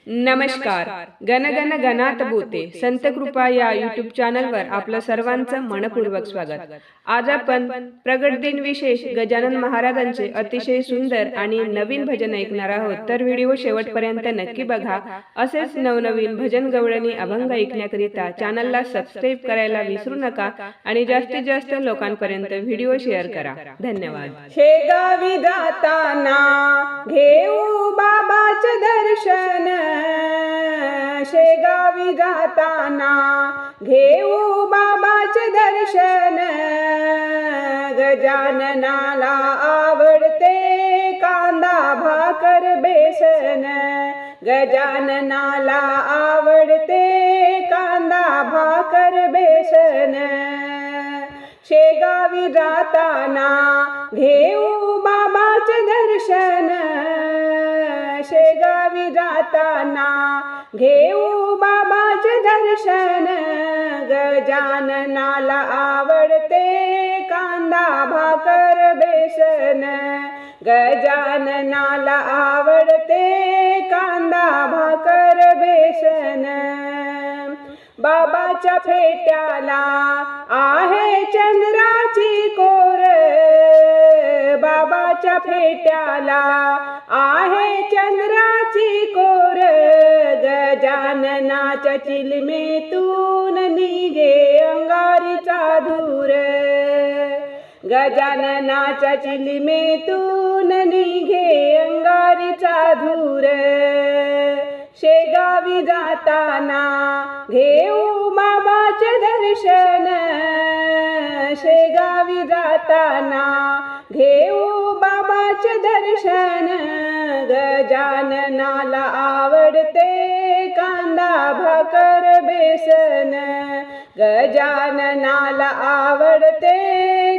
नमस्कार. गण गण गणात बोते संत कृपा या यूट्यूब चॅनलवर आपलं सर्वांचं मनपूर्वक स्वागत. आज आपण प्रगट दिन विशेष गजानन महाराजांचे अतिशय सुंदर आणि नवीन भजन ऐकणार आहोत. तर व्हिडिओ शेवटपर्यंत नक्की बघा. असेच नवनवीन भजन गवळणी अभंग ऐकण्याकरिता चॅनलला सबस्क्राईब करायला विसरू नका आणि जास्तीत जास्त लोकांपर्यंत व्हिडिओ शेअर करा. धन्यवाद. शेगावी जाताना घेऊ बाबाचे दर्शन, शेगावी जाताना घेऊ बाबाचे दर्शन. गजाननाला आवडते कांदा भाकर बेसन, गजाननाला आवडते कांदा भाकर बेसन. शेगावी जाताना घेऊ बाबाचे दर्शन, शेगावी जाताना घेऊ बाबाचे दर्शन. गजाननाला आवडते कांदा भाकर बेसन, गजाननाला आवडते कांदा भाकर बेसन. बाबाच्या फेट्याला आहे चंद्राची कोर, बाबाच्या फेट्याला आहे चंद्राची कोर. गजाननाच्या चिलमेतून निघे अंगारीचा धूर, गजाननाच्या चिलमेतून निघे अंगारीचा धूर. शेगावी जाताना घेऊ बाबाचे दर्शन, शेगावी जाताना घेऊ बाबाचे दर्शन. गजाननाला आवडते कांदा भाकर बेसन, गजाननाला आवडते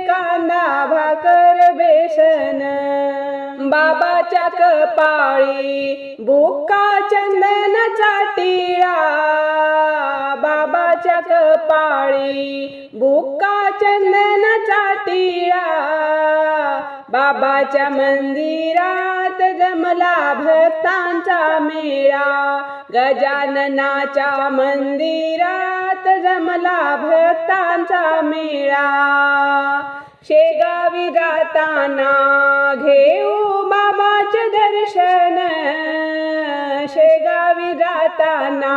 कांदा भाकर बेसन. बाबाच्या कपाळी बुक्का चंदनाचा टिळा, बाबाच्या कपाळी बुक्का चंदनाचा टिळा. बाबाच्या मंदिरात जमला भक्तांचा मेळा, गजाननाच्या मंदिरात जमला भक्तांचा मेळा. शेगावी जाताना घेऊ बाबाचे दर्शन, शेगावी जाताना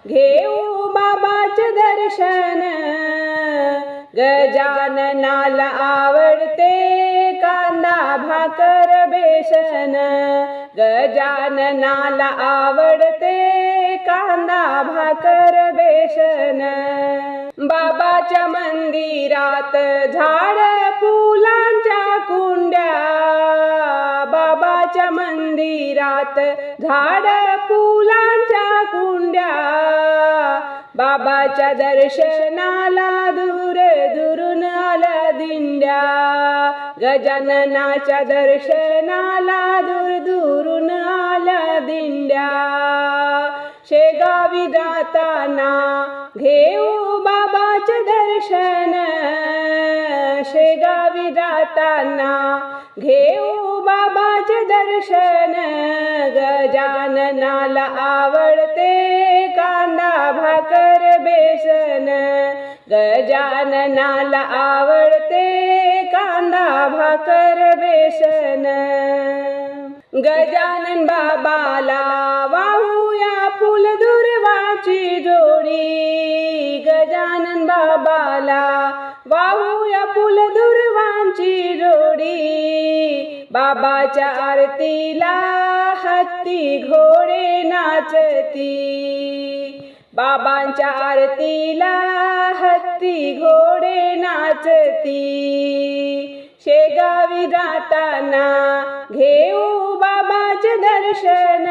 घेऊ बाबाचे दर्शन. गजाननाला आवडते कांदा भाकर बेसन, गजाननाला आवडते कांदा भाकर बेसन. बाबाच्या मंदिरात झाड फुलांच्या कुंड्या, बाबाच्या मंदिरात झाड फुलांच्या कुंड्या. बाबाच्या दर्शनाला दूर दुरून आल्या दिंड्या, गजाननाच्या दर्शनाला दूर दुरून आल्या दिंड्या. शेगावी जाताना घेऊ बाबाचे दर्शन, शेगावी जाताना घेऊ बाबाचे दर्शन. गजाननाला आवडते कांदा भाकर बेसन, गजाननाला आवडते कांदा भाकर बेसन. गजानन बाबाला वाहूया फुल दुर्वाची जोडी, गजानन बाबाला वाहूया फुल दुर्वांची जोडी. बाबाच्या आरतीला हत्ती घोडे नाचती, बाबांच्या आरतीला हत्ती घोडे नाचती. शेगावी जाताना घेऊ बाबाचे दर्शन,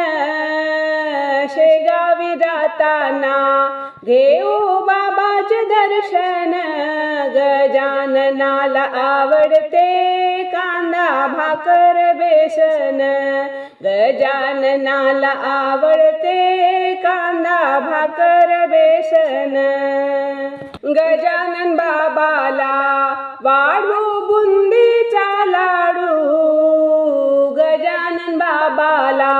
शेगावी जाताना घेऊ बाबाचे दर्शन. गजाननाला आवडते कांदा भाकर बेसन, गजाननाला आवडते कांदा भाकर बेसन. गजानन बाबाला वाढू बुंदीचा लाडू, गजानन बाबाला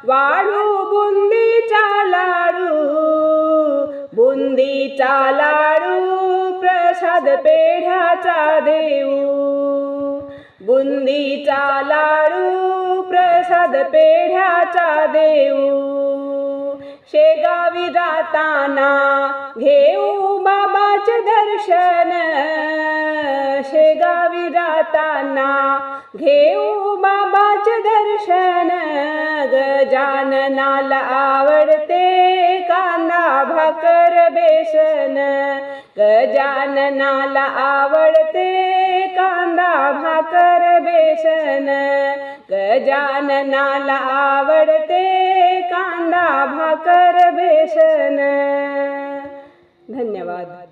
वाढू बुंदी बुंदीचा लाडू प्रसाद पेढ्याचा देऊ, बुंदीचा लाडू प्रसाद पेढ्याचा देऊ. शेगावी जाताना घेऊ बाबाचे दर्शन, शेगावी जाताना घेऊ बाबाचे दर्शन. गजाननाला आवडते कांदा भाकर बेसन, गजाननाला आवडते कांदा भाकर बेसन, गजाननाला आवडते कांदा भाकर बेसन. धन्यवाद.